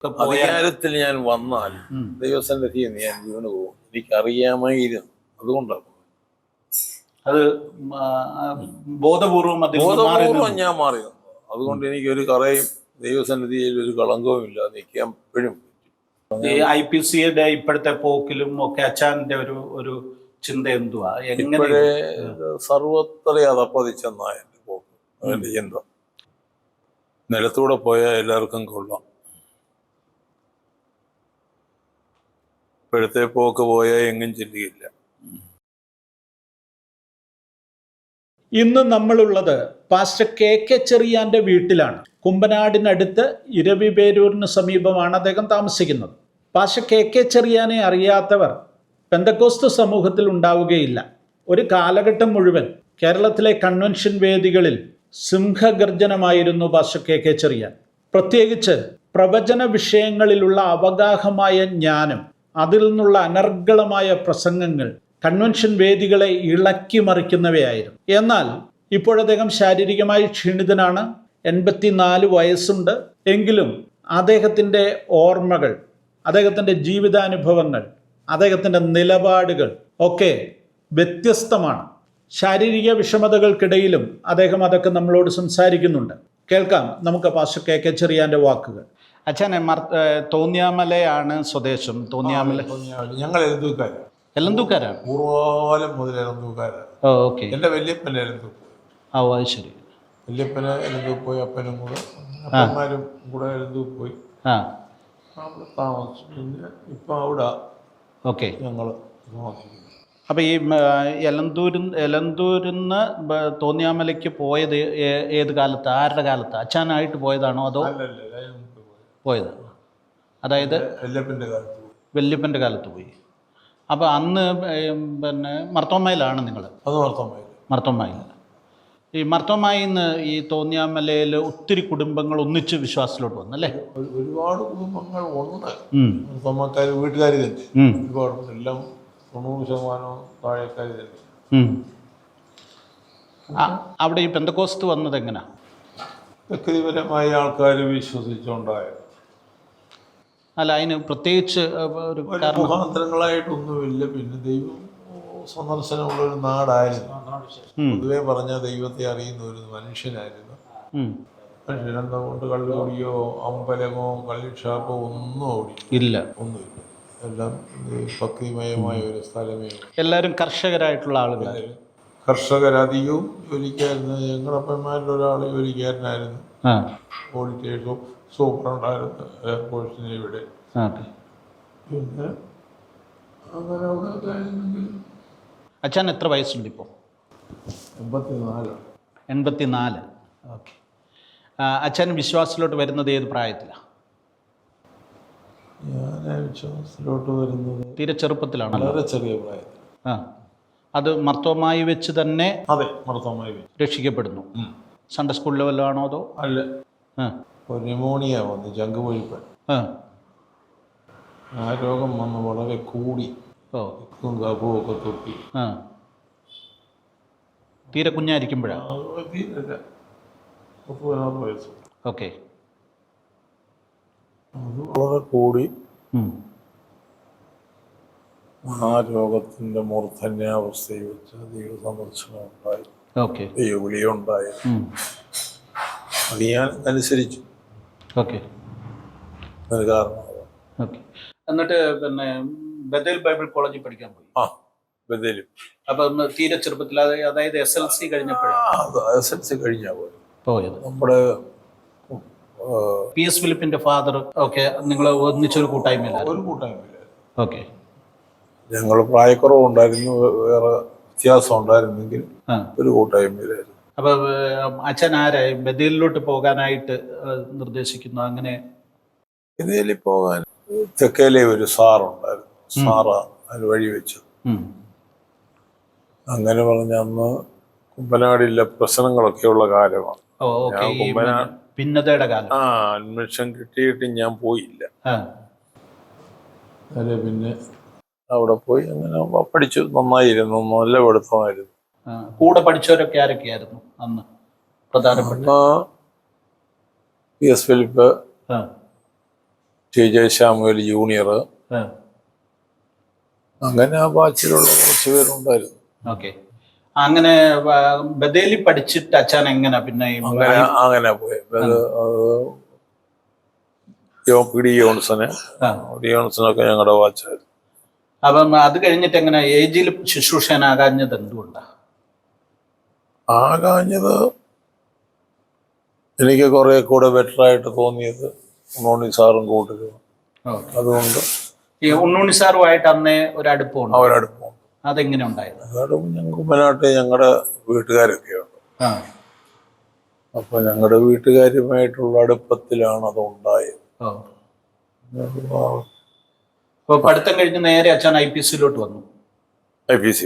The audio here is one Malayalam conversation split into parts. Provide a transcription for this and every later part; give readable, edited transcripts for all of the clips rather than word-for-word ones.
അധികാരത്തിൽ ഞാൻ വന്നാൽ ദൈവസന്നിധിയിൽ ഞാൻ വീണു പോകും. എനിക്കറിയാമായിരുന്നു, അതുകൊണ്ടാണ്. അത് ബോധപൂർവം ഞാൻ മാറി. അതുകൊണ്ട് എനിക്കൊരു കറയും ദൈവസന്നിധിയിൽ ഒരു കളങ്കവും ഇല്ലാതെ നിൽക്കാൻ എപ്പോഴും. ഈ IPCയുടെ ഇപ്പോഴത്തെ പോക്കിലും ഒക്കെ അച്ഛൻ്റെ ഒരു ചിന്ത എന്തുവാ? ഇപ്പോഴേ സർവത്ര അതപ്പതിച്ചെന്നായ എൻ്റെ പോക്ക്, അതിൻ്റെ ചിന്ത. നിലത്തൂടെ പോയാൽ എല്ലാവർക്കും കൊള്ളാം. ഇപ്പോഴത്തെ പോക്ക് പോയാൽ എങ്ങും ചെല്ലുകയില്ല. ഇന്ന് നമ്മളുള്ളത് പാസ്റ്റർ KK ചെറിയാന്റെ വീട്ടിലാണ്. കുമ്പനാടിനടുത്ത് ഇരവിപേരൂരിന് സമീപമാണ് അദ്ദേഹം താമസിക്കുന്നത്. പാസ്റ്റർ KK ചെറിയാനെ അറിയാത്തവർ പെന്തക്കോസ്ത് സമൂഹത്തിൽ ഉണ്ടാവുകയില്ല. ഒരു കാലഘട്ടം മുഴുവൻ കേരളത്തിലെ കൺവെൻഷൻ വേദികളിൽ സിംഹഗർജനമായിരുന്നു പാസ്റ്റർ KK ചെറിയാൻ. പ്രത്യേകിച്ച് പ്രവചന വിഷയങ്ങളിലുള്ള അവഗാഹമായ ജ്ഞാനം, അതിൽ നിന്നുള്ള അനർഗളമായ പ്രസംഗങ്ങൾ കൺവെൻഷൻ വേദികളെ ഇളക്കി മറിക്കുന്നവയായിരുന്നു. എന്നാൽ ഇപ്പോഴദ്ദേഹം ശാരീരികമായി ക്ഷീണിതനാണ്. 84 വയസ്സുണ്ട്. എങ്കിലും അദ്ദേഹത്തിൻ്റെ ഓർമ്മകൾ, അദ്ദേഹത്തിൻ്റെ ജീവിതാനുഭവങ്ങൾ, അദ്ദേഹത്തിൻ്റെ നിലപാടുകൾ ഒക്കെ വ്യത്യസ്തമാണ്. ശാരീരിക വിഷമതകൾക്കിടയിലും അദ്ദേഹം അതൊക്കെ നമ്മളോട് സംസാരിക്കുന്നുണ്ട്. കേൾക്കാം നമുക്ക് പാസ്റ്റർ KK ചെറിയാന്റെ വാക്കുകൾ. അച്ഛനെ തോന്നിയാമലയാണ് സ്വദേശം. തോന്നിയാമല ഞങ്ങൾ എലന്തൂക്കാരാണ്. പൂർവ്വകാലം മുതൽ എലന്തൂക്കാരാണ്. ഓക്കെ. എൻ്റെ വല്യപ്പൻ എലന്തൂക്ക്. അത് ശരി. വല്യപ്പന് എലന്തൂക്ക് പോയി, അപ്പനും കൂടെ അപ്പന്മാരും കൂടെ എലന്തൂക്ക് പോയി അവിടെ താമസിച്ചു. പിന്നെ ഇപ്പം അവിടെ ഓക്കെ ഞങ്ങൾ താമസിക്കുന്നു. അപ്പം ഈ എലന്തൂരിന്ന് തോന്നിയാമലയ്ക്ക് പോയത് ഏത് കാലത്ത്, ആരുടെ കാലത്ത്? അച്ഛനായിട്ട് പോയതാണോ അതോ പോയത്? അതായത് വല്യപ്പൻ്റെ കാലത്ത് പോയി. അപ്പോൾ അന്ന് പിന്നെ മർത്തോമയിലാണ് നിങ്ങൾ? അത് മർത്തോമയിൽ. ഈ മർത്തോമയിൽ നിന്ന് ഈ തോന്നിയാമലയിൽ ഒത്തിരി കുടുംബങ്ങൾ ഒന്നിച്ച് വിശ്വാസത്തിലോട്ട് വന്നല്ലേ? ഒരുപാട് കുടുംബങ്ങൾ ഉണ്ട്. മർത്തോമക്കാർ വീട്ടുകാർ തന്നെ ഒരുപാട്, എല്ലാം 90% താഴെക്കാർ തന്നെ. അവിടെ ഈ പെന്തക്കോസ്ത് വന്നത് എങ്ങനെയാ? വ്യക്തിപരമായ ആൾക്കാർ വിശ്വസിച്ചുണ്ടായത്. അല്ല, അതിന് പ്രത്യേകിച്ച് ഒരു മുഖാന്തരങ്ങളായിട്ടൊന്നുമില്ല. പിന്നെ ദൈവം സന്ദർശനമുള്ളൊരു നാടായിരുന്നു. പൊതുവെ പറഞ്ഞ ദൈവത്തെ അറിയുന്ന ഒരു മനുഷ്യനായിരുന്നു. മനുഷ്യനെന്തുകൊണ്ട് കള്ളുകൂടിയോ അമ്പലമോ കള്ളിഷാപ്പോ ഒന്നും ഇല്ല, ഒന്നുമില്ല. എല്ലാം ഭക്തിമയമായ ഒരു സ്ഥലമേ. എല്ലാവരും കർഷകരായിട്ടുള്ള ആളുകൾ. കർഷകരധികവും ജോലിക്കായിരുന്നു. ഞങ്ങളപ്പന്മാരിൽ ഒരാൾ ജോലിക്കാരനായിരുന്നു. ഓഡിറ്റേഴ്സും സൂപ്പറുണ്ടായിരുന്നു എയർപോർട്സിന് ഇവിടെ. പിന്നെ അങ്ങനെ അവിടെ ആയിരുന്നെങ്കിൽ. അച്ഛൻ എത്ര വയസ്സുണ്ട് ഇപ്പോൾ? 84. 84. ഓക്കെ. അച്ഛൻ വിശ്വാസത്തിലോട്ട് വരുന്നത് ഏത് പ്രായത്തിലാണ്? ഞാൻ വിശ്വാസത്തിലോട്ട് വരുന്നത് തീരെ ചെറുപ്പത്തിലാണ്. വളരെ ചെറിയ പ്രായത്തിൽ. അത് മർത്തോമായി വെച്ച് തന്നെ? അതെ, മർത്തോമായി വെച്ച് രക്ഷിക്കപ്പെടുന്നു. സൺഡേ സ്കൂൾ ലെവലാണോ അതോ? അല്ല, ന്യൂമോണിയ വന്ന് ചങ്കുപൊഴിപ്പൻ. ആ രോഗം വന്ന് വളരെ കൂടി. കഫുമൊക്കെ തൊട്ടി. തീരെ കുഞ്ഞായിരിക്കുമ്പോഴാണ്? തീരെ 16 വയസ്സ്. ഓക്കെ. അത് വളരെ കൂടി. ആ രോഗത്തിൻ്റെ മൂർധന്യാവസ്ഥയിൽ വെച്ച് ദൈവ സന്ദർശനം ഉണ്ടായി. ഓക്കെ. ദൈവവിളിയുണ്ടായി. അത് ഞാൻ അനുസരിച്ചു. ഓക്കെ. അതിന് കാരണം. ഓക്കെ. എന്നിട്ട് പിന്നെ ബദേൽ ബൈബിൾ കോളേജിൽ പഠിക്കാൻ പോയി? ബദേലും. അപ്പം തീരെ ചെറുപ്പത്തിൽ, അതായത് SLC കഴിഞ്ഞപ്പോഴാണ്? SLC കഴിഞ്ഞാ പോയത്. നമ്മുടെ PS ഫിലിപ്പിന്റെ ഫാദർ ഒക്കെ നിങ്ങൾ ഒന്നിച്ചൊരു കൂട്ടായ്മയില്ല? ഒരു കൂട്ടായ്മയില്ല. ഓക്കെ. ഞങ്ങൾ പ്രായക്കുറവുണ്ടായിരുന്നു, വേറെ വ്യത്യാസം ഉണ്ടായിരുന്നെങ്കിൽ ഒരു കൂട്ടായ്മയിലായിരുന്നു. അപ്പൊ അച്ഛൻ ആരായി ബദേലിലോട്ട് പോകാനായിട്ട് നിർദ്ദേശിക്കുന്നു? അങ്ങനെ ബദേലിൽ പോകാൻ തെക്കേലെ ഒരു സാറുണ്ടായിരുന്നു. സാറാ അതിന് വഴി വെച്ചത്. അങ്ങനെ പറഞ്ഞ അന്ന് കുമ്പനാടിലെ പ്രശ്നങ്ങളൊക്കെയുള്ള കാലമാണ്. ഭിന്നതയുടെ കാലം. അഡ്മിഷൻ കിട്ടിയിട്ട് ഞാൻ പോയില്ല. അതെ, പിന്നെ അവിടെ പോയി അങ്ങനെ പഠിച്ചു. നന്നായിരുന്നു, നല്ല പഠിത്തമായിരുന്നു. കൂടെ പഠിച്ചവരൊക്കെ ആരൊക്കെയായിരുന്നു അന്ന് പ്രധാനപ്പെട്ട? PS Philip, TJ Samuel junior, അങ്ങനെ ആ ബാച്ചിലുള്ള കുറച്ച് പേരുണ്ടായിരുന്നു. ഓക്കെ. അങ്ങനെ ബദേലി പഠിച്ചിട്ട് അച്ഛൻ എങ്ങനെ പിന്നെ അങ്ങനെ പോയി. ഡിയോൺസനൊക്കെ ഞങ്ങളുടെ വാച്ചായിരുന്നു. അപ്പം അത് കഴിഞ്ഞിട്ട് എങ്ങനെ ഏജിൽ ശുശ്രൂഷനാകാഞ്ഞത് എന്തുകൊണ്ടാ? ആകാഞ്ഞത് എനിക്ക് കുറെ കൂടെ ബെറ്റർ ആയിട്ട് തോന്നിയത് ഉണ്ണോണി സാറും കൂട്ടരും. അതുകൊണ്ട് ഈ ഉണ്ണോണി സാറുമായിട്ട് അന്നേ ഒരടുപ്പമുണ്ട്. അവരടുപ്പം. അതെങ്ങനെ ഉണ്ടായത്? ഞങ്ങൾക്ക് കുമ്മനാട്ടെ ഞങ്ങളുടെ വീട്ടുകാരൊക്കെയുണ്ട്. അപ്പൊ ഞങ്ങളുടെ വീട്ടുകാരുമായിട്ടുള്ള അടുപ്പത്തിലാണ് അത് ഉണ്ടായത്. അപ്പൊ പഠിത്തം കഴിഞ്ഞ് നേരെ അച്ഛൻ IPCയിലോട്ട് വന്നു. IPC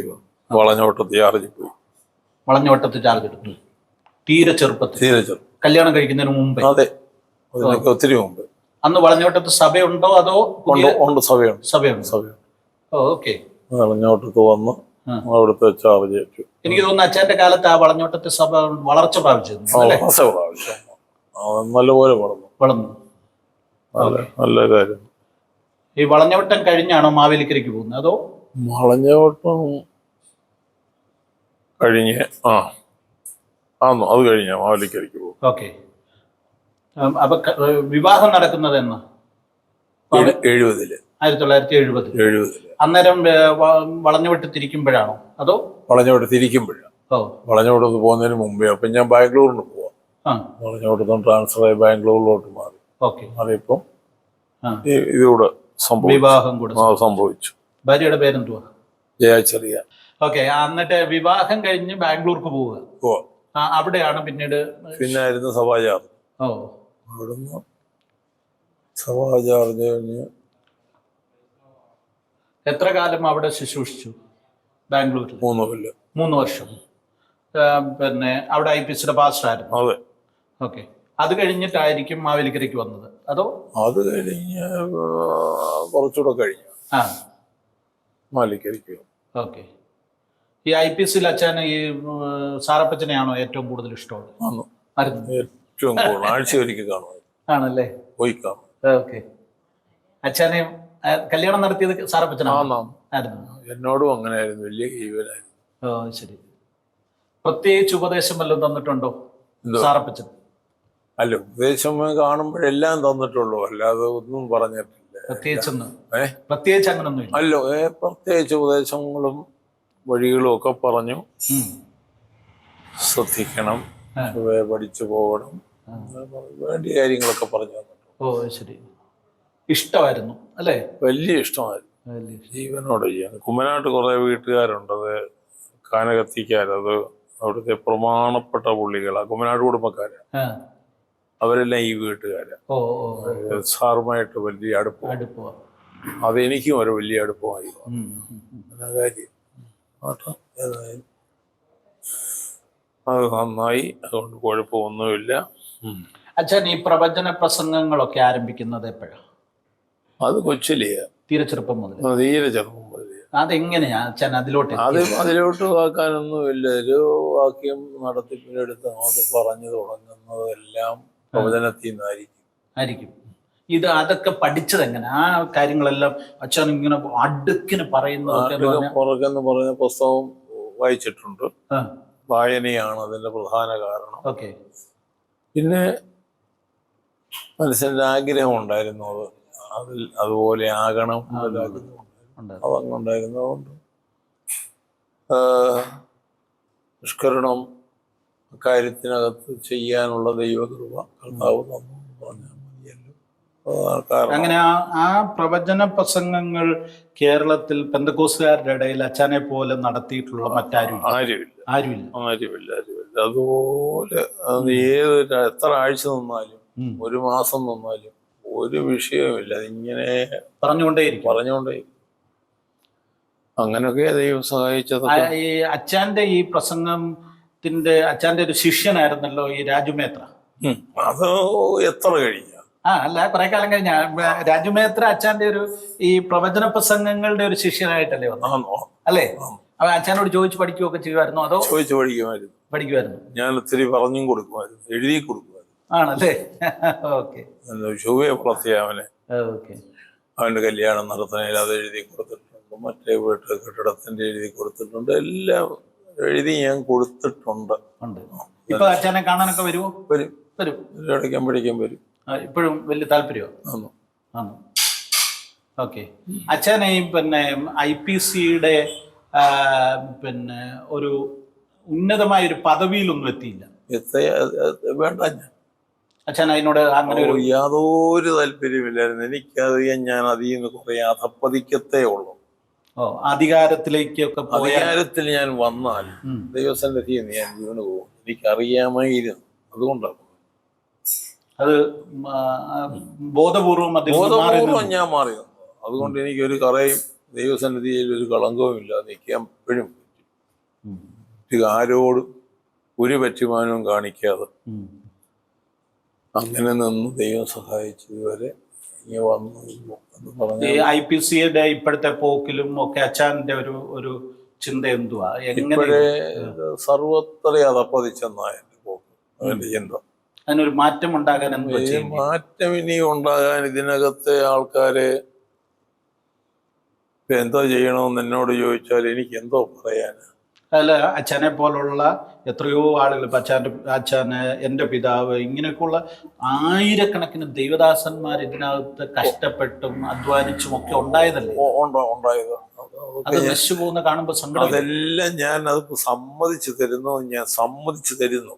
വളഞ്ഞോട്ടത്ത് ചാർജ് പോയി. വളഞ്ഞോട്ടത്ത് ചാർജ് എടുത്തു. തീരെ ചെറുപ്പത്തിൽ കല്യാണം കഴിക്കുന്നതിന് മുമ്പ്? അതെ, അതിനൊക്കെ ഒത്തിരി മുമ്പ്. അന്ന് വളഞ്ഞോട്ടത്ത് സഭയുണ്ടോ അതോ? ഉണ്ട്, സഭയുണ്ട്. ഓക്കെ. വളഞ്ഞോട്ടത്ത് വന്ന് അവിടുത്തെ ചാർജ് ഏറ്റു. എനിക്ക് തോന്നുന്നു അച്ഛന്റെ കാലത്ത് ആ വളഞ്ഞോട്ടത്തെ സഭ വളർച്ച പ്രാപിച്ചിരുന്നു. നല്ലപോലെ വളർന്നു. നല്ല കാര്യം. ഈ വളഞ്ഞവട്ടം കഴിഞ്ഞാണോ മാവേലിക്കരയ്ക്ക് പോകുന്നത് അതോ? വളഞ്ഞവട്ടം കഴിഞ്ഞ് അത് കഴിഞ്ഞ മാവേലിക്കരയ്ക്ക് പോകും. ഓക്കെ. അപ്പൊ വിവാഹം നടക്കുന്നത് എന്ന് 1970. 1970. അന്നേരം വളഞ്ഞുവിട്ട് തിരിക്കുമ്പോഴാണോ അതോ? വളഞ്ഞോട്ട് തിരിക്കുമ്പോഴാണ്. വളഞ്ഞോട്ടത്ത് പോകുന്നതിന് മുമ്പേ. അപ്പൊ ഞാൻ ബാംഗ്ലൂരിന് പോവാം. വളഞ്ഞോട്ടത്തും ട്രാൻസ്ഫർ ആയി ബാംഗ്ലൂരിലോട്ട് മാറി. അതിപ്പം ഇതുകൂടെ വിവാഹം കൂടെ സംഭവിച്ചു. ഭാര്യയുടെ പേരെന്തുവാ? ജയാചെറിയ. ഓക്കെ. എന്നിട്ട് വിവാഹം കഴിഞ്ഞ് ബാംഗ്ലൂർക്ക് പോവുക. അവിടെയാണ് പിന്നായിരുന്നു സഭാചാർജ്. അവിടുന്ന് സഭാചാർജ് കഴിഞ്ഞ് എത്ര കാലം അവിടെ ശുശ്രൂഷിച്ചു ബാംഗ്ലൂരിൽ? 3 വർഷം. പിന്നെ അവിടെ IPCയുടെ പാസ്റ്റർ ആയിരുന്നു. അതെ. ഓക്കെ. അത് കഴിഞ്ഞിട്ടായിരിക്കും മാവേലിക്കരയ്ക്ക് വന്നത് അതോ? അത് കഴിഞ്ഞ് കുറച്ചുകൂടെ കഴിഞ്ഞു മാവേലിക്കരയ്ക്ക്. ഓക്കെ. ഈ IPCയിൽ അച്ഛൻ ഈ സാറപ്പച്ചനെയാണോ ഏറ്റവും കൂടുതൽ ഇഷ്ടമുള്ളത്? ഏറ്റവും കൂടുതൽ ആഴ്ചയൊരിക്കൽ കാണും. ആണല്ലേ? പോയി കാണും. ഓക്കെ. അച്ഛനെ കല്യാണം നടത്തിയത് സാറപ്പച്ചനായിരുന്നു? എന്നോടും അങ്ങനെയായിരുന്നു. വലിയ ഈവനായിരുന്നു. ശരി. പ്രത്യേകിച്ച് ഉപദേശം വല്ലതും തന്നിട്ടുണ്ടോ സാറപ്പച്ചൻ? അല്ല, ഉപദേശം കാണുമ്പോഴെല്ലാം തന്നിട്ടുള്ളൂ, അല്ലാതെ ഒന്നും പറഞ്ഞിട്ടില്ല. പ്രത്യേകിച്ച് അങ്ങനൊന്നും അല്ലോ. പ്രത്യേകിച്ച് ഉപദേശങ്ങളും വഴികളും ഒക്കെ പറഞ്ഞു. ശ്രദ്ധിക്കണം, പഠിച്ചു പോകണം, വേണ്ടിയ കാര്യങ്ങളൊക്കെ പറഞ്ഞു തന്നിട്ടുണ്ട്. ശരി. ഇഷ്ടമായിരുന്നു അല്ലേ? വലിയ ഇഷ്ടമായിരുന്നു. ജീവനോട് ചെയ്യാൻ. കുമ്മനാട്ട് കുറെ വീട്ടുകാരുണ്ട്. അത് കാനകത്തിക്കാരത് അവിടുത്തെ പ്രമാണപ്പെട്ട പുള്ളികളാ, കുമ്മനാട് കുടുംബക്കാരാ. അവരെല്ലാം ഈ വീട്ടുകാരാ. സാറുമായിട്ട് വലിയ അടുപ്പം. അതെനിക്കും ഒരു വലിയ അടുപ്പമായി കാര്യം. അത് നന്നായി. അതുകൊണ്ട് കുഴപ്പമൊന്നുമില്ല. അച്ഛൻ ഈ പ്രവചന പ്രസംഗങ്ങളൊക്കെ ആരംഭിക്കുന്നത് എപ്പോഴാണ്? അത് കൊച്ചിലെയാ. തീരെ ചെറുപ്പം മുതൽ? തീരെ ചെറുപ്പം മുതൽ. അതെങ്ങനെയാ അച്ഛൻ അതിലോട്ട്? അതിലോട്ട് വാക്കാനൊന്നുമില്ല. ഒരു വാക്യം നടത്തിപ്പിനെടുത്ത് അങ്ങോട്ട് പറഞ്ഞു തുടങ്ങുന്നതെല്ലാം പ്രവചനത്തിൽ നിന്നായിരിക്കും. ഇത് അതൊക്കെ പഠിച്ചത് എങ്ങനെ? ആ കാര്യങ്ങളെല്ലാം അച്ഛൻ ഇങ്ങനെ അടുക്കിന് പുറകെന്ന് പറയുന്ന പുസ്തകം വായിച്ചിട്ടുണ്ട്. വായനയാണ് അതിന്റെ പ്രധാന കാരണം. പിന്നെ മനസ്സിന്റെ ആഗ്രഹം ഉണ്ടായിരുന്നു. അതിൽ അതുപോലെ ആകണം അതങ്ങുണ്ടായിരുന്നതുകൊണ്ട് നിഷ്കരണം കാര്യത്തിനകത്ത് ചെയ്യാനുള്ള ദൈവകൃപ കർത്താവ് തന്നു പറഞ്ഞാൽ മതിയല്ലോ. അങ്ങനെ ആ പ്രവചന പ്രസംഗങ്ങൾ കേരളത്തിൽ പെന്തക്കോസ്തുകാരുടെ ഇടയിൽ അച്ഛനെ പോലെ നടത്തിയിട്ടുള്ള ആരുമില്ല. അതുപോലെ എത്ര ആഴ്ച നിന്നാലും 1 മാസം നിന്നാലും ഒരു വിഷയവുമില്ല. അതിങ്ങനെ പറഞ്ഞുകൊണ്ടേ. അങ്ങനെയൊക്കെ ദൈവം സഹായിച്ചത്. ഈ അച്ഛന്റെ ഈ പ്രസംഗത്തിന്റെ അച്ഛന്റെ ഒരു ശിഷ്യനായിരുന്നല്ലോ ഈ രാജുമേത്ര. അത് എത്ര കഴിഞ്ഞ? അല്ല, കുറെ കാലം കഴിഞ്ഞ രാജുമേത്ര അച്ഛന്റെ ഈ പ്രവചന പ്രസംഗങ്ങളുടെ ഒരു ശിഷ്യനായിട്ടല്ലേ വന്നു അല്ലേ? അപ്പൊ അച്ഛനോട് ചോദിച്ചു പഠിക്കുകയൊക്കെ ചെയ്യുമായിരുന്നോ അതോ? ചോദിച്ചു പഠിക്കുമായിരുന്നു. ഞാൻ ഒത്തിരി പറഞ്ഞും കൊടുക്കുമായിരുന്നു, എഴുതി കൊടുക്കുമായിരുന്നു. ആണല്ലേ? ഓക്കെ ചൊവ്വയെ വളർത്തിയ അവനെ ഓക്കെ. അവൻ്റെ കല്യാണം നടത്തുന്നതിൽ അത് എഴുതി കൊടുത്തിട്ടുണ്ട്, മറ്റേ വീട്ട് കെട്ടിടത്തിൻ്റെ എഴുതി കൊടുത്തിട്ടുണ്ട്, എല്ലാം എഴുതി ഞാൻ കൊടുത്തിട്ടുണ്ട്. ഉണ്ട്. ഇപ്പൊ അച്ഛനെ കാണാനൊക്കെ വരുമോ? വരും വരും. ഇടയ്ക്കാൻ പഠിക്കാൻ വരും. ഇപ്പോഴും വലിയ താല്പര്യമാണ്. ആണോ? ആണ്. ഓക്കെ. അച്ഛനെ പിന്നെ IPCയുടെ പിന്നെ ഒരു ഉന്നതമായ ഒരു പദവിയിലൊന്നും എത്തിയില്ല. വേണ്ട, ഞാൻ അച്ഛൻ അതിനോട് അങ്ങനെ ഒരു യാതൊരു താല്പര്യമില്ലായിരുന്നു. എനിക്കറിയാൻ ഞാൻ അതിൽ നിന്ന് കുറെ അധപ്പതിക്കത്തേ ഉള്ളൂ. അധികാരത്തിലേക്കൊക്കെ അധികാരത്തിൽ ഞാൻ വന്നാൽ ദൈവസന്നിധിയിൽ നിന്ന് ഞാൻ വീണ് പോകും. എനിക്കറിയാമായിരുന്നു. അതുകൊണ്ടാണ് അത് ബോധപൂർവം ഞാൻ മാറി. അതുകൊണ്ട് എനിക്കൊരു കറയും ദൈവസന്നിധിയിൽ ഒരു കളങ്കവും ഇല്ലാതെ നിൽക്കാൻ എപ്പോഴും പറ്റും. ആരോടും ഒരു പറ്റുമാനവും കാണിക്കാതെ അങ്ങനെ നിന്ന് ദൈവം സഹായിച്ചു ഇതുവരെ വന്നു എന്ന് പറഞ്ഞു. IPCയുടെ ഇപ്പോഴത്തെ പോക്കിലും ഒക്കെ അച്ഛൻ്റെ ഒരു ചിന്ത എന്തുവാ? ഇപ്പോഴേ സർവത്ര അതപ്പതിച്ചെന്നായ എൻ്റെ പോക്ക്, അവൻ്റെ ചിന്ത. അതിനൊരു മാറ്റം ഉണ്ടാകാൻ മാറ്റം ഇനി ഉണ്ടാകാൻ ഇതിനകത്തെ ആൾക്കാരെ എന്തോ ചെയ്യണമെന്ന് എന്നോട് ചോദിച്ചാൽ എനിക്ക് എന്തോ പറയാനാ. അല്ല, അച്ഛനെ പോലുള്ള എത്രയോ ആളുകൾ, ഇപ്പം അച്ഛന്, എൻ്റെ പിതാവ്, ഇങ്ങനെയൊക്കെയുള്ള ആയിരക്കണക്കിന് ദൈവദാസന്മാർ ഇതിനകത്ത് കഷ്ടപ്പെട്ടും അധ്വാനിച്ചും ഒക്കെ ഉണ്ടായതല്ലേ? ഉണ്ടായത് അത് നശിച്ചു പോകുന്ന കാണുമ്പോൾ സങ്കടം. അതെല്ലാം ഞാൻ അത് സമ്മതിച്ചു തരുന്നു.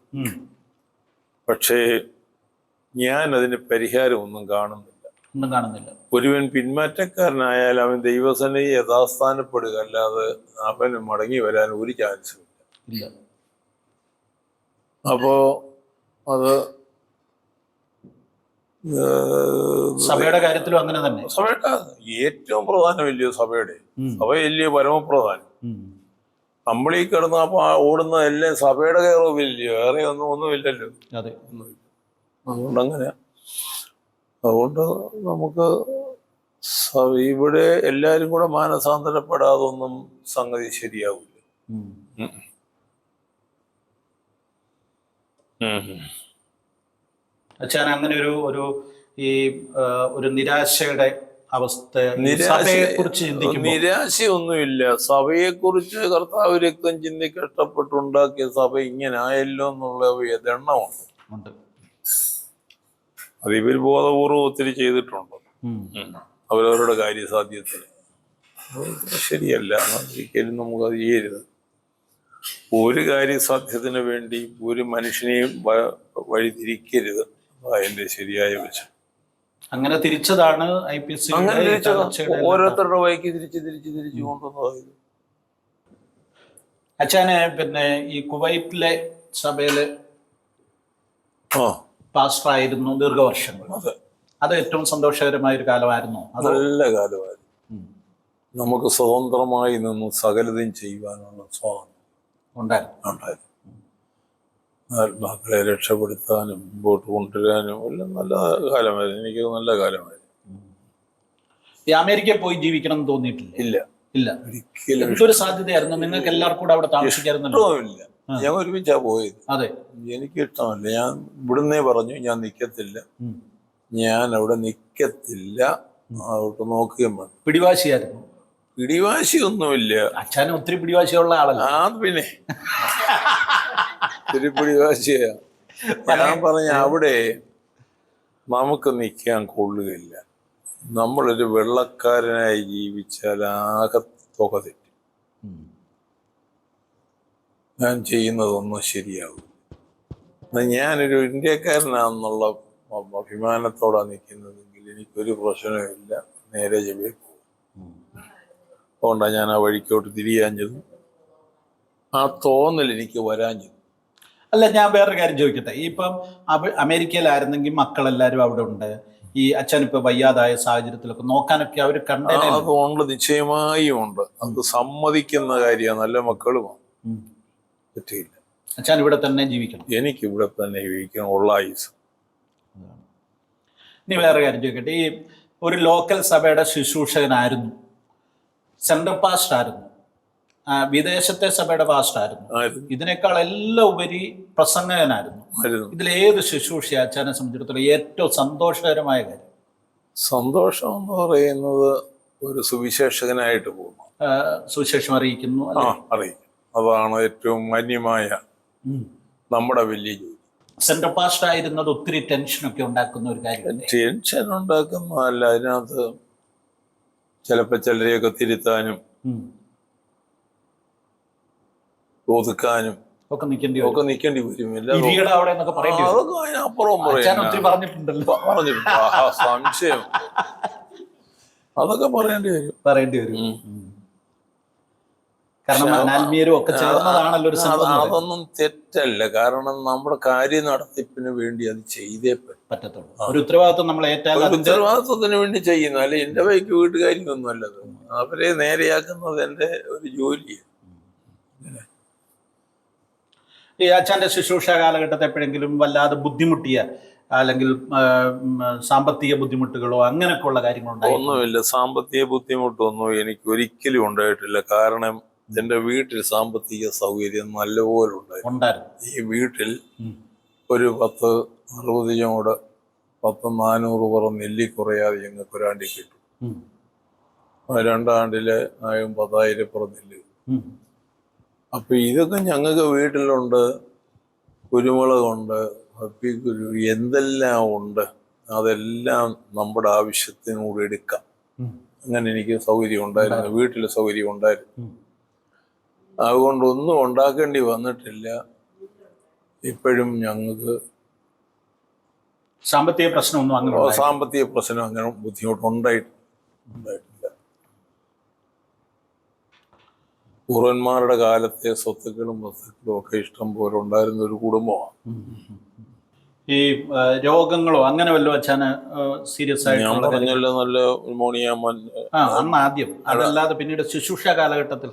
പക്ഷേ ഞാൻ അതിന് പരിഹാരം ഒന്നും കാണുന്നില്ല. ഒരുവൻ പിന്മാറ്റക്കാരനായാൽ അവൻ ദൈവസന്നിധി യഥാസ്ഥാനപ്പെടുക, അല്ലാതെ അവന് മടങ്ങി വരാൻ ഒരു ചാൻസും ഇല്ല. അപ്പോ അത് സഭയുടെ കാര്യത്തിലും അങ്ങനെ തന്നെ. സഭയുടെ ഏറ്റവും പ്രധാനമല്ലയോ സഭയുടെ? സഭയല്ലയോ പരമപ്രധാനം. നമ്മളീ കിടന്ന് ഓടുന്ന എല്ലാം സഭയുടെ കയറവില്ലയോ? വേറെ ഒന്നുമില്ലല്ലോ. അതുകൊണ്ടങ്ങനെ. അതുകൊണ്ട് നമുക്ക് ഇവിടെ എല്ലാരും കൂടെ മാനസാന്തരപ്പെടാതൊന്നും സംഗതി ശരിയാവില്ല. അച്ഛൻ അങ്ങനെ ഒരു നിരാശയുടെ അവസ്ഥ, നിരാശയൊന്നുമില്ല. സഭയെക്കുറിച്ച് കർത്താവ് രക്തം ചിന്തി കഷ്ടപ്പെട്ടുണ്ടാക്കിയ സഭ ഇങ്ങനെ ആയല്ലോ എന്നുള്ള എണ്ണമുണ്ട്. അത് ഇവർ ബോധപൂർവ്വം ഒത്തിരി ചെയ്തിട്ടുണ്ട് അവരവരുടെ കാര്യസാധ്യത്തിന്. ശരിയല്ല, ഒരിക്കലും നമുക്കത് ചെയ്യരുത്. ഒരു കാര്യസാധ്യത്തിന് വേണ്ടി ഒരു മനുഷ്യനെയും വഴിതിരിക്കരുത്. അതിന്റെ ശരിയായ വശം. അങ്ങനെ തിരിച്ചതാണ് IPC. ഓരോരുത്തരുടെ വഴിക്ക് തിരിച്ചു കൊണ്ടുവന്നത്. അച്ഛനെ പിന്നെ ഈ കുവൈറ്റിലെ സഭയില് പാസ്റ്റർ ആയിരുന്നു ദീർഘവർഷങ്ങൾ. അത് ഏറ്റവും സന്തോഷകരമായ ഒരു കാലമായിരുന്നു. നല്ല കാലമായിരുന്നു. നമുക്ക് സ്വതന്ത്രമായി നിന്ന് സകലതും ചെയ്യുവാനുള്ള സ്വാതന്ത്ര്യം ഉണ്ടായിരുന്നു. ആത്മാക്കളെ രക്ഷപ്പെടുത്താനും മുമ്പോട്ട് കൊണ്ടുവരാനും എല്ലാം നല്ല കാലമായിരുന്നു. എനിക്ക് നല്ല കാലമായിരുന്നു. ഈ അമേരിക്കയിൽ പോയി ജീവിക്കണം എന്ന് തോന്നിയിട്ടില്ല? ഇല്ല, ഒരിക്കലും. എന്തൊരു സാധ്യതയായിരുന്നു നിങ്ങൾക്ക് എല്ലാവർക്കും കൂടെ അവിടെ താമസിക്കാറുണ്ടല്ലോ? ഞാൻ ഒരുമിച്ചാ പോയത്. അതെ, എനിക്ക് ഇഷ്ടമല്ല. ഞാൻ ഇവിടുന്നേ പറഞ്ഞു ഞാൻ നിക്കത്തില്ല, ഞാൻ അവിടെ നിക്കത്തില്ല. അവിടെ നോക്കുകയും വേണം. പിടിവാശിയായിരുന്നു? പിടിവാശിയൊന്നുമില്ല. അച്ഛനും ഒത്തിരി പിടിവാശിയുള്ള ആളല്ല. പിന്നെ ഒത്തിരി പിടിവാശിയാ. ഞാൻ പറഞ്ഞ അവിടെ നമുക്ക് നിൽക്കാൻ കൊള്ളുകയില്ല. നമ്മളൊരു വെള്ളക്കാരനായി ജീവിച്ചാൽ ആകെ തുക തെറ്റും. ഞാൻ ചെയ്യുന്നതൊന്നും ശരിയാകും. ഞാനൊരു ഇന്ത്യക്കാരനാണെന്നുള്ള അഭിമാനത്തോടാണ് നിൽക്കുന്നതെങ്കിൽ എനിക്കൊരു പ്രശ്നവുമില്ല, നേരെ ചെവ്വേ പോകും. അതുകൊണ്ടാണ് ഞാൻ ആ വഴിക്കോട്ട് തിരിയാഞ്ഞതും ആ തോന്നൽ എനിക്ക് വരാഞ്ഞതും. അല്ല, ഞാൻ വേറൊരു കാര്യം ചോദിക്കട്ടെ. ഇപ്പം അമേരിക്കയിലായിരുന്നെങ്കിൽ മക്കളെല്ലാവരും അവിടെ ഉണ്ട്. ഈ അച്ഛൻ ഇപ്പൊ വയ്യാതായ സാഹചര്യത്തിലൊക്കെ നോക്കാനൊക്കെ അവർ അതുകൊണ്ട് നിശ്ചയമായും ഉണ്ട്. അത് സമ്മതിക്കുന്ന കാര്യമാണ്. നല്ല മക്കളുമാണ്. പറ്റില്ല. അച്ഛൻ ഇവിടെ തന്നെ ജീവിക്കണം. എനിക്ക് ഇവിടെ തന്നെ ജീവിക്കണം, ഉള്ള ആയുസ്. ഇനി വേറെ കാര്യം ചോദിക്കട്ടെ. ഈ ഒരു ലോക്കൽ സഭയുടെ ശുശ്രൂഷകനായിരുന്നു, സെൻട്രൽ പാസ്റ്റർ ആയിരുന്നു. വിദേശത്തെ സഭയുടെ പാസ്റ്ററായിരുന്നു. ആയിരുന്നു ഇതിനേക്കാൾ എല്ലാം ഉപരി പ്രസംഗകനായിരുന്നു. ആയിരുന്നു. ഇതിലേത് ശുശ്രൂഷ അച്ഛനെ സംബന്ധിച്ചിടത്തോളം ഏറ്റവും സന്തോഷകരമായ കാര്യം? സന്തോഷം എന്ന് പറയുന്നത് ഒരു സുവിശേഷകനായിട്ട് പോകുന്നു, സുവിശേഷം അറിയിക്കുന്നു, അറിയിക്കും. അതാണ് ഏറ്റവും മാന്യമായ നമ്മുടെ വലിയ ജോലി. സെൻട്രൽ പാസ്റ്റർ ആയിരുന്നത് ഒത്തിരി ടെൻഷനൊക്കെ ഉണ്ടാക്കുന്ന ഒരു കാര്യം. ടെൻഷൻ ഉണ്ടാക്കുന്നതല്ല, അതിനകത്ത് ചിലപ്പോൾ ചിലരെയൊക്കെ തിരുത്താനും ഒതുക്കാനും ഒക്കെ നിൽക്കേണ്ടി വരും. അതൊക്കെ അതിനപ്പുറം പറഞ്ഞിട്ടുണ്ടല്ലോ, പറഞ്ഞിട്ടുണ്ട്. സംശയം അതൊക്കെ പറയേണ്ടി വരും. കാരണം ആത്മീയരും ഒക്കെ ചേർന്നതാണല്ലോ ഒരു സംഭവം. അതൊന്നും തെറ്റല്ല, കാരണം നമ്മുടെ കാര്യ നടത്തിപ്പിന് വേണ്ടി അത് ചെയ്തേ പറ്റത്തുള്ളൂ. ഒരു ഉത്തരവാദിത്വം നമ്മൾ ഉത്തരവാദിത്വത്തിന് വേണ്ടി ചെയ്യുന്നു. അല്ലെ എന്റെ വൈക്ക് വീട്ടുകാരിയൊന്നും അല്ലത്, അവരെ നേരെയാക്കുന്നത് എന്റെ ഒരു ജോലിയാണ്. ഈ അച്ഛൻ്റെ ശുശ്രൂഷ കാലഘട്ടത്തെ എപ്പോഴെങ്കിലും വല്ലാതെ ബുദ്ധിമുട്ടിയ അല്ലെങ്കിൽ സാമ്പത്തിക ബുദ്ധിമുട്ടുകളോ അങ്ങനെയൊക്കെ ഉള്ള കാര്യങ്ങളുണ്ടോ? ഒന്നുമില്ല, സാമ്പത്തിക ബുദ്ധിമുട്ടൊന്നും എനിക്ക് ഒരിക്കലും ഉണ്ടായിട്ടില്ല. കാരണം എന്റെ വീട്ടിൽ സാമ്പത്തിക സൗകര്യം നല്ലപോലെ ഉണ്ടായിരുന്നു. ഈ വീട്ടിൽ ഒരു 10-60 ചോട് 1000-400 പുറം നെല്ലി കുറയാതെ ഞങ്ങൾക്ക് ഒരാണ്ടിൽ കിട്ടും. 2 ആണ്ടില് 10,000 പുറം നെല്ല്. അപ്പൊ ഇതൊക്കെ ഞങ്ങൾക്ക് വീട്ടിലുണ്ട്. കുരുമുളകുണ്ട്, എന്തെല്ലാം ഉണ്ട്, അതെല്ലാം നമ്മുടെ ആവശ്യത്തിനൂടെ എടുക്കാം. അങ്ങനെ എനിക്ക് സൗകര്യം ഉണ്ടായിരുന്നു, വീട്ടിൽ സൗകര്യം ഉണ്ടായിരുന്നു. അതുകൊണ്ട് ഒന്നും ഉണ്ടാക്കേണ്ടി വന്നിട്ടില്ല. ഇപ്പോഴും ഞങ്ങൾക്ക് സാമ്പത്തിക പ്രശ്നം അങ്ങനെ ബുദ്ധിമുട്ടുണ്ടായിട്ടില്ല. പൂർവന്മാരുടെ കാലത്തെ സ്വത്തുക്കളും വസ്തുക്കളും ഒക്കെ ഇഷ്ടം പോലെ ഉണ്ടായിരുന്ന ഒരു കുടുംബമാണ്. ഈ രോഗങ്ങളോ അങ്ങനെ വല്ലതും അച്ഛന് സീരിയസ് ആയിട്ട്? ഞാൻ പറഞ്ഞല്ലോ, നല്ല ന്യൂമോണിയ അന്ന് ആദ്യം. അതല്ലാതെ പിന്നീട് ശുശ്രൂഷ കാലഘട്ടത്തിൽ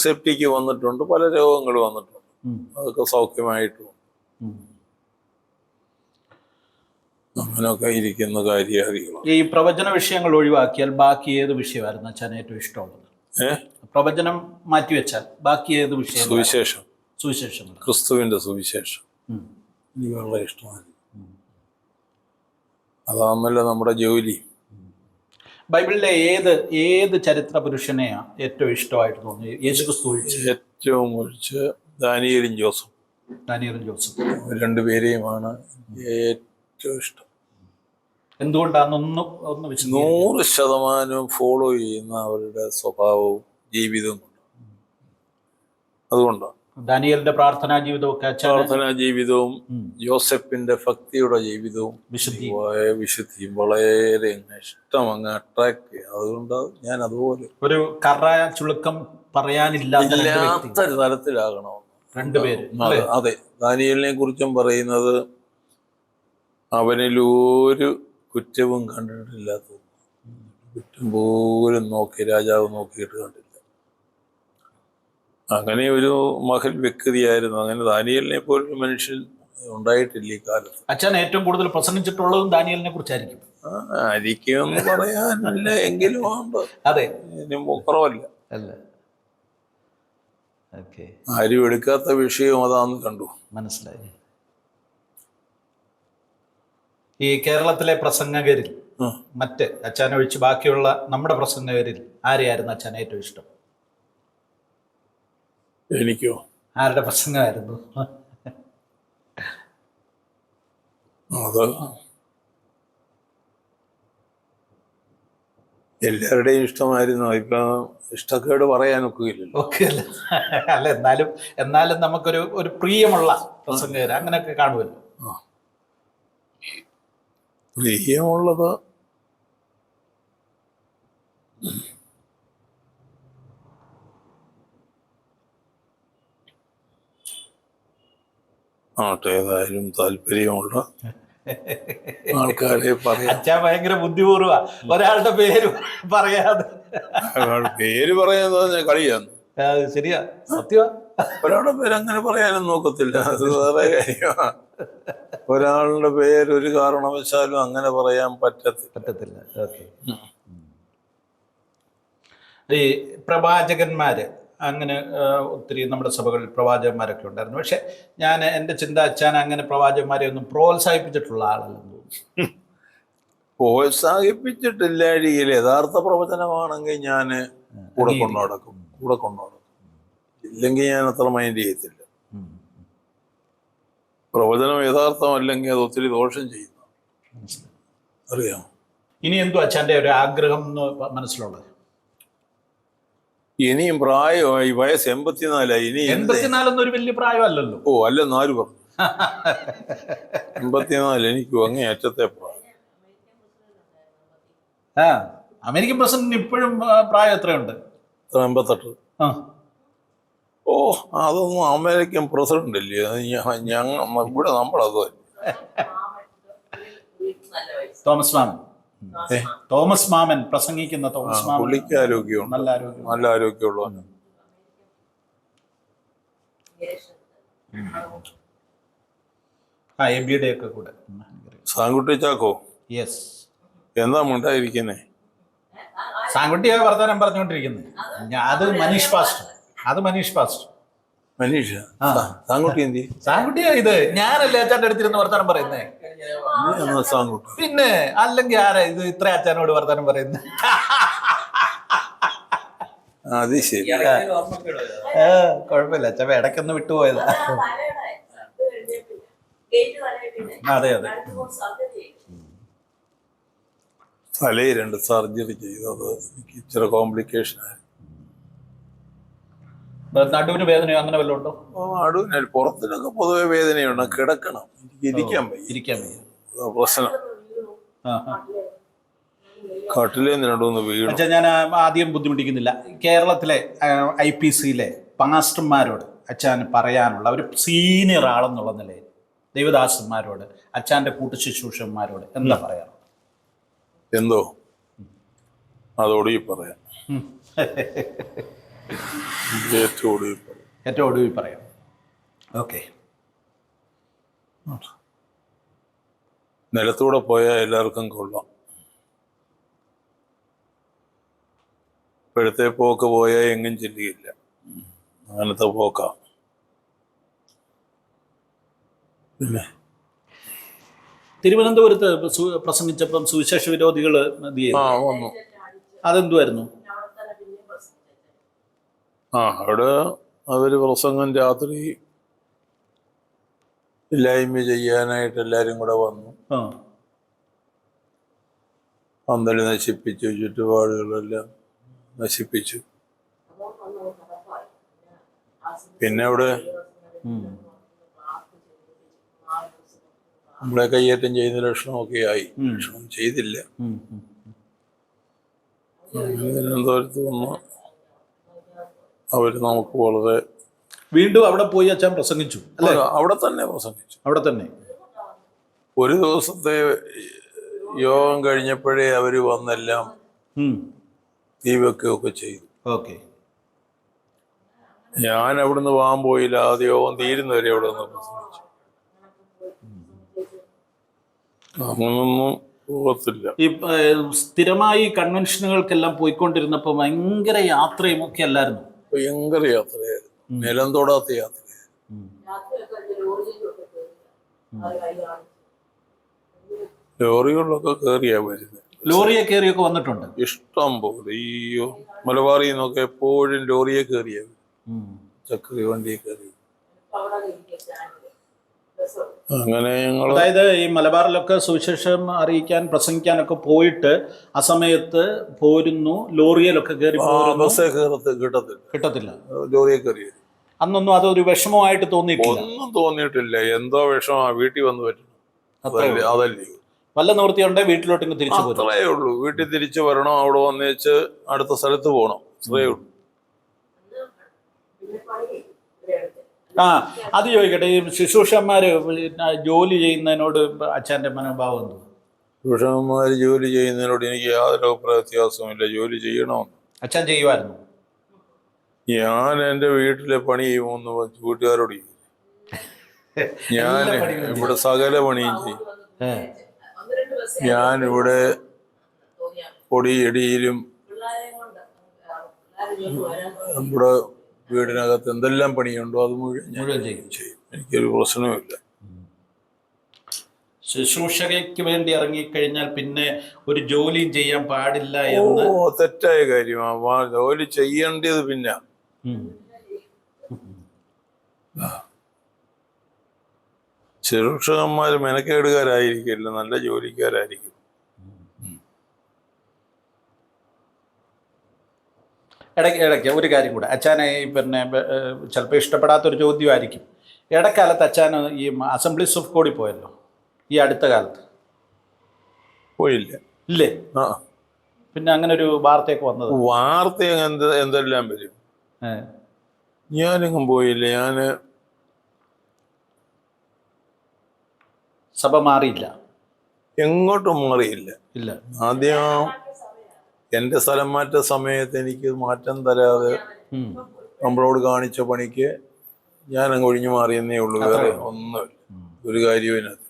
സെപ്റ്റിക്ക് വന്നിട്ടുണ്ട്, പല രോഗങ്ങൾ വന്നിട്ടുണ്ട്. അതൊക്കെ സൗഖ്യമായിട്ടും അങ്ങനെയൊക്കെ ഇരിക്കുന്ന കാര്യാദികളാണ്. ഈ പ്രവചന വിഷയങ്ങൾ ഒഴിവാക്കിയാൽ ബാക്കി ഏത് വിഷയമായിരുന്നു അച്ഛന് ഏറ്റവും ഇഷ്ടമുള്ളത്? പ്രവചനം മാറ്റിവെച്ചാൽ ബാക്കി ഏത് വിഷയം? സുവിശേഷം, ക്രിസ്തുവിന്റെ സുവിശേഷം എനിക്ക് വളരെ ഇഷ്ടമാണ്. അതാണല്ലോ നമ്മുടെ ജോലി. ബൈബിളിലെ ഏത് ചരിത്ര പുരുഷനെയാണ് ഏറ്റവും ഇഷ്ടമായിട്ട് തോന്നിയത്? യേശുക്രിസ്തു ഏറ്റവും ഒഴിച്ച് ദാനിയേലും ജോസഫ് രണ്ടുപേരെയുമാണ് ഏറ്റവും ഇഷ്ടം. എന്തുകൊണ്ടാണ്? 100% ഫോളോ ചെയ്യുന്ന അവരുടെ സ്വഭാവവും ജീവിതവും അതുകൊണ്ടാണ്. ദാനിയേലിന്റെ പ്രാർത്ഥനാ ജീവിതവും ജോസഫിന്റെ ഭക്തിയുടെ ജീവിതവും വിശുദ്ധിയും വളരെ ഇഷ്ടം, അങ്ങ് അട്രാക്ട് ചെയ്യും. അതുകൊണ്ട് ഞാൻ അതുപോലെ ഒരു ചുളുക്കം പറയാനില്ലാത്ത തരത്തിലാകണം രണ്ടുപേര്. അതെ, ദാനിയേലിനെ കുറിച്ചും പറയുന്നത് അവനിലൊരു കുറ്റവും കണ്ടിട്ടില്ലാത്ത, കുറ്റം പോലും രാജാവ് നോക്കിയിട്ട് കണ്ടില്ല. അങ്ങനെ ഒരു മഹൽ വ്യക്തിയായിരുന്നു. അങ്ങനെ ദാനിയേലിനെ പോലൊരു മനുഷ്യൻ ഉണ്ടായിട്ടില്ല ഈ കാലത്ത്. അച്ഛൻ ഏറ്റവും കൂടുതൽ പ്രസംഗിച്ചിട്ടുള്ളതും ദാനിയേലിനെ കുറിച്ചായിരിക്കും. ആയിരിക്കുമെന്ന് പറയാനില്ല, എങ്കിലും അതെ, കുറവല്ല. ആരും എടുക്കാത്ത വിഷയം അതാന്ന് കണ്ടു, മനസ്സിലായി. ഈ കേരളത്തിലെ പ്രസംഗകരിൽ മറ്റ് അച്ഛനൊഴിച്ച് ബാക്കിയുള്ള നമ്മുടെ പ്രസംഗകരിൽ ആരെയായിരുന്നു അച്ഛൻ ഏറ്റവും ഇഷ്ടം? എനിക്കോ? ആരുടെ പ്രസംഗമായിരുന്നു അത്? എല്ലാവരുടെയും ഇഷ്ടമായിരുന്നു. ഇപ്പൊ ഇഷ്ടക്കേട് പറയാനൊക്കില്ലല്ലോ. അല്ല, എന്നാലും നമുക്കൊരു പ്രിയമുള്ള പ്രസംഗകർ അങ്ങനെയൊക്കെ കാണുമല്ലോ. പ്രിയമുള്ളത് ഏതായാലും താല്പര്യമുള്ള ആൾക്കാരെ പറയാം. അച്ഛാ ഭയങ്കര ബുദ്ധിപൂർവ്വ ഒരാളുടെ പേര് പറയാതെ. പേര് പറയാന്ന് കളിയാന്ന്. ശരിയാ, സത്യമാ. ഒരാളുടെ പേര് അങ്ങനെ പറയാനും നോക്കത്തില്ല, അത് വേറെ കാര്യമാണ്. ഒരാളുടെ പേര് ഒരു കാരണവശാലും അങ്ങനെ പറയാൻ പറ്റത്തില്ല. ഓക്കെ. ഈ പ്രവാചകന്മാര് അങ്ങനെ ഒത്തിരി നമ്മുടെ സഭകളിൽ പ്രവാചകന്മാരൊക്കെ ഉണ്ടായിരുന്നു. പക്ഷെ ഞാൻ എൻ്റെ ചിന്ത അച്ഛൻ അങ്ങനെ പ്രവാചകന്മാരെ ഒന്നും പ്രോത്സാഹിപ്പിച്ചിട്ടുള്ള ആളല്ലെന്ന് തോന്നുന്നു. പ്രോത്സാഹിപ്പിച്ചിട്ടില്ലാഴിയിൽ യഥാർത്ഥ പ്രവചനമാണെങ്കിൽ ഞാൻ കൂടെ കൊണ്ടു നടക്കും. ഇല്ലെങ്കിൽ ഞാൻ അത്ര മൈൻഡ് ചെയ്യത്തില്ല. പ്രവചനം യഥാർത്ഥമല്ലെങ്കിൽ അത് ഒത്തിരി ദോഷം ചെയ്യുന്നു, അറിയാം. ഇനി എന്തോ അച്ഛൻ്റെ ഒരു ആഗ്രഹം എന്ന് മനസ്സിലുള്ളത്? ഇനിയും പ്രായമായി, വയസ്സ് 84. ഇനി 84 ഒരു വലിയ പ്രായമല്ലല്ലോ. ഓ അല്ല, 4 പറഞ്ഞു. 84 എനിക്ക് അങ്ങേയറ്റത്തെ പ്രായം. അമേരിക്കൻ പ്രസിഡന്റിന് ഇപ്പോഴും പ്രായം എത്രയുണ്ട്? 88. ഓ അതൊന്നും അമേരിക്കൻ പ്രസിഡന്റ് അല്ലേ, ഇവിടെ നമ്മളത് തോമസ് മാമൻ പ്രസംഗിക്കുന്ന തോമസ് മാമൻ. പുള്ളിക്ക് ആരോഗ്യമുണ്ട്, നല്ല ആരോഗ്യമുള്ള. എബിയുടെ ഒക്കെ കൂടെ. സാങ്കുട്ടി ചാക്കോ യെസ്. എന്താ മിണ്ടായിരിക്കുന്നേ? സാങ്കുട്ടിയാ വർത്തമാനം പറഞ്ഞുകൊണ്ടിരിക്കുന്നത്. അത് മനീഷ് പാസ്റ്റർ. മനീഷ സാങ്കുട്ടി എന്തി? സാങ്കുട്ടിയാ ഇത്. ഞാനല്ലേ അച്ഛൻ്റെ അടുത്തിരുന്ന് വർത്തമാനം പറയുന്നേ? സാങ്കുട്ടി പിന്നെ അല്ലെങ്കിൽ ആരാ ഇത് ഇത്ര അച്ഛനോട് വർത്തമാനം പറയുന്നത്? അത് ശരി. കുഴപ്പമില്ല, അച്ഛൻ ഇടയ്ക്കൊന്ന് വിട്ടുപോയതാ. അതെ. തലയിൽ 2 സർജറി ചെയ്തത് എനിക്ക് ഇച്ചിരി കോംപ്ലിക്കേഷൻ ആയി. നടുവിന് വേദനയോ അങ്ങനെ വല്ലതും ഉണ്ടോ? നടുവിന് പുറത്തിനൊക്കെ പൊതുവെ വേദനയുണ്ട്, കിടക്കണം, എനിക്ക് ഇരിക്കാൻ വയ്യ. പ്രശ്നം കട്ടിലേന്ന് 2 വീണു. അച്ഛാ, ഞാൻ ആദ്യം ബുദ്ധിമുട്ടിക്കുന്നില്ല. കേരളത്തിലെ IPCയിലെ പാസ്റ്റർമാരോട് അച്ഛൻ പറയാനുള്ള ഒരു സീനിയർ ആളെന്നുള്ള നിലയിൽ ദൈവദാസന്മാരോട്, അച്ഛൻ്റെ കൂട്ടുശുശ്രൂഷന്മാരോട് എന്താ പറയാറ്? എന്തോ അതോട് ഈ പറയാം, ഏറ്റവും ഒടുവിൽ പറയാം. ഓക്കെ. നിലത്തൂടെ പോയാൽ എല്ലാവർക്കും കൊള്ളാം. ഇപ്പോഴത്തെ പോക്ക് പോയാൽ എങ്ങും ചെല്ലുകയില്ല, അങ്ങനത്തെ പോക്കാ. പിന്നെ തിരുവനന്തപുരത്ത് പ്രസംഗിച്ചപ്പം സുവിശേഷ വിരോധികൾ വന്നു. അതെന്തുമായിരുന്നു? അവിടെ അവര് പ്രസംഗം രാത്രി ഇല്ലായ്മ ചെയ്യാനായിട്ട് എല്ലാരും കൂടെ വന്നു. പന്തൽ നശിപ്പിച്ചു, ചുറ്റുപാടുകളെല്ലാം നശിപ്പിച്ചു. പിന്നെ അവിടെ നമ്മളെ കയ്യേറ്റം ചെയ്യുന്ന ലക്ഷണമൊക്കെ ആയി. ലക്ഷണം ചെയ്തില്ല. തിരുവനന്തപുരത്ത് വന്ന് അവര് നമുക്ക് വളരെ വീണ്ടും അവിടെ പോയി അച്ഛൻ പ്രസംഗിച്ചു. അവിടെ തന്നെ പ്രസംഗിച്ചു. അവിടെ തന്നെ ഒരു ദിവസത്തെ യോഗം കഴിഞ്ഞപ്പോഴേ അവര് വന്നെല്ലാം തീ വെക്കുകയൊക്കെ ചെയ്തു. ഓക്കെ. ഞാൻ അവിടുന്ന് പോകാൻ പോയില്ല. ആദ്യ യോഗം തീരുന്നവരെ അവിടെ നിന്ന് പ്രസംഗിച്ചു. അങ്ങനൊന്നും പോകത്തില്ല. ഈ സ്ഥിരമായി കൺവെൻഷനുകൾക്കെല്ലാം പോയിക്കൊണ്ടിരുന്നപ്പോ ഭയങ്കര യാത്രയും ഒക്കെ അല്ലായിരുന്നു? ഭയങ്കര യാത്രയായിരുന്നു, നിലം തൊടാത്ത യാത്രയായിരുന്നു. ലോറികളിലൊക്കെ കയറിയാ വരുന്നത്. ലോറിയെ കയറിയൊക്കെ വന്നിട്ടുണ്ട് ഇഷ്ടം പോലെ. ഈ മലബാറിൽ നിന്നൊക്കെ എപ്പോഴും ലോറിയെ കയറിയാ, ചക്കറി വണ്ടിയെ കയറി. അങ്ങനെ ഞങ്ങൾ, അതായത് ഈ മലബാറിലൊക്കെ സുവിശേഷം അറിയിക്കാൻ പ്രസംഗിക്കാനൊക്കെ പോയിട്ട് ആ സമയത്ത് പോരുന്നു, ലോറിയിലൊക്കെ കയറി. ബസ്സേ കിട്ടത്തില്ല, ലോറിയെ കയറി. അന്നൊന്നും അതൊരു വിഷമമായിട്ട് തോന്നിയിട്ടില്ല? ഒന്നും തോന്നിയിട്ടില്ല. എന്തോ വിഷമാ, വീട്ടിൽ വന്ന് പറ്റും. അതല്ലേ വല്ല നിവൃത്തിയുണ്ടേ വീട്ടിലോട്ട് തിരിച്ചു പോരും. അത്രേ ഉള്ളൂ. വീട്ടിൽ തിരിച്ചു വരണം, അവിടെ വന്നേച്ച് അടുത്ത സ്ഥലത്ത് പോകണം, അത്രേ ഉള്ളൂ. അത് ചോദിക്കട്ടെ, ഈ ശുശ്രൂഷന്മാര് ജോലി ചെയ്യുന്നതിനോട് അച്ഛൻ്റെ മനോഭാവം എന്തോ? ശുശ്രൂഷന്മാര് ജോലി ചെയ്യുന്നതിനോട് എനിക്ക് യാതൊരു അഭിപ്രായ വ്യത്യാസവുമില്ല. ജോലി ചെയ്യണമെന്ന്. അച്ഛൻ ചെയ്യുമായിരുന്നു? ഞാൻ എൻ്റെ വീട്ടിലെ പണി ചെയ്യുമെന്ന് വീട്ടുകാരോട് ചെയ്യും. ഞാൻ ഇവിടെ സകല പണിയും ചെയ്യും. ഞാൻ ഇവിടെ പൊടിയടിയിലും നമ്മുടെ വീടിനകത്ത് എന്തെല്ലാം പണിയുണ്ടോ അത് മുഴുവൻ ഞാൻ മുഴുവൻ ചെയ്യും. ചെയ്യും. എനിക്കൊരു പ്രശ്നവുമില്ല. ശുശ്രൂഷകയ്ക്ക് വേണ്ടി ഇറങ്ങിക്കഴിഞ്ഞാൽ പിന്നെ ഒരു ജോലിയും ചെയ്യാൻ പാടില്ല എന്ന് തെറ്റായ കാര്യമാണ്. ജോലി ചെയ്യേണ്ടത് പിന്നെ ശുശ്രൂഷകന്മാർ മെനക്കേടുകാരായിരിക്കില്ല, നല്ല ജോലിക്കാരായിരിക്കും. ഇടയ്ക്ക് ഒരു കാര്യം കൂടെ അച്ഛനെ പിന്നെ ചിലപ്പോൾ ഇഷ്ടപ്പെടാത്തൊരു ചോദ്യമായിരിക്കും. ഇടക്കാലത്ത് അച്ഛൻ ഈ അസംബ്ലീസ് ഓഫ് ഗോഡിൽ പോയല്ലോ ഈ അടുത്ത കാലത്ത്. പോയില്ല. ഇല്ലേ? ആ, പിന്നെ അങ്ങനെ ഒരു വാർത്തയൊക്കെ വന്നത്. വാർത്ത എന്തെല്ലാം വരും. ഞാനെങ്ങും പോയില്ല. ഞാന് സഭ മാറിയില്ല, എങ്ങോട്ടും മാറിയില്ല. ഇല്ല. ആദ്യം എൻ്റെ സ്ഥലം മാറ്റ സമയത്ത് എനിക്ക് മാറ്റം തരാതെ നമ്മളോട് കാണിച്ച പണിക്ക് ഞാൻ അങ്ങ് ഒഴിഞ്ഞു മാറിയെന്നേ ഉള്ളൂ. വേറെ ഒന്നുമില്ല, ഒരു കാര്യവും ഇതിനകത്ത്.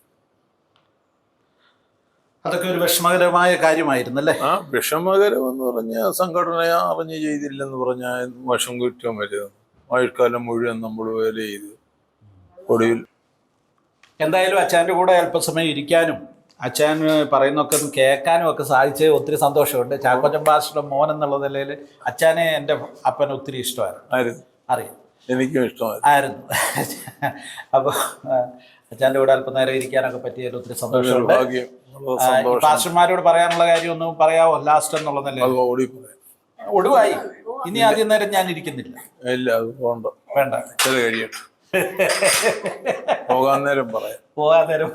അതൊക്കെ ഒരു വിഷമകരമായ കാര്യമായിരുന്നല്ലേ? ആ, വിഷമകരം എന്ന് പറഞ്ഞാൽ സംഘടന അറിഞ്ഞ് ചെയ്തില്ലെന്ന് പറഞ്ഞാൽ വശം കുറ്റം വരുന്നത്. ആയുഷ്കാലം മുഴുവൻ നമ്മൾ വേല ചെയ്ത് ഒടുവിൽ. എന്തായാലും അച്ഛൻ്റെ കൂടെ അല്പസമയം ഇരിക്കാനും അച്ഛൻ പറയുന്നൊക്കെ ഒന്ന് കേൾക്കാനും ഒക്കെ സാധിച്ച് ഒത്തിരി സന്തോഷമുണ്ട്. ചാക്കോച്ചൻ പാസ്റ്ററുടെ മോൻ എന്നുള്ള നിലയിൽ അച്ഛനെ എൻ്റെ അപ്പൻ ഒത്തിരി ഇഷ്ടമായിരുന്നു. അറിയാം, എനിക്കും ഇഷ്ടമായിരുന്നു. ആയിരുന്നു. അപ്പോൾ അച്ഛൻ്റെ കൂടെ അല്പം നേരം ഇരിക്കാനൊക്കെ പറ്റിയതിൽ ഒത്തിരി സന്തോഷമുണ്ട്. പാസ്റ്റർമാരോട് പറയാനുള്ള കാര്യം ഒന്ന് പറയാവോ ലാസ്റ്റ് എന്നുള്ള നിലയിൽ? ഒടുവായി, ഇനി ആദ്യം നേരം ഞാൻ ഇരിക്കുന്നില്ല. ഇല്ല, അത് പോകണ്ട, വേണ്ട, ചില കഴിയട്ടെ. പോകാൻ നേരം പറയാം. പോകാൻ നേരം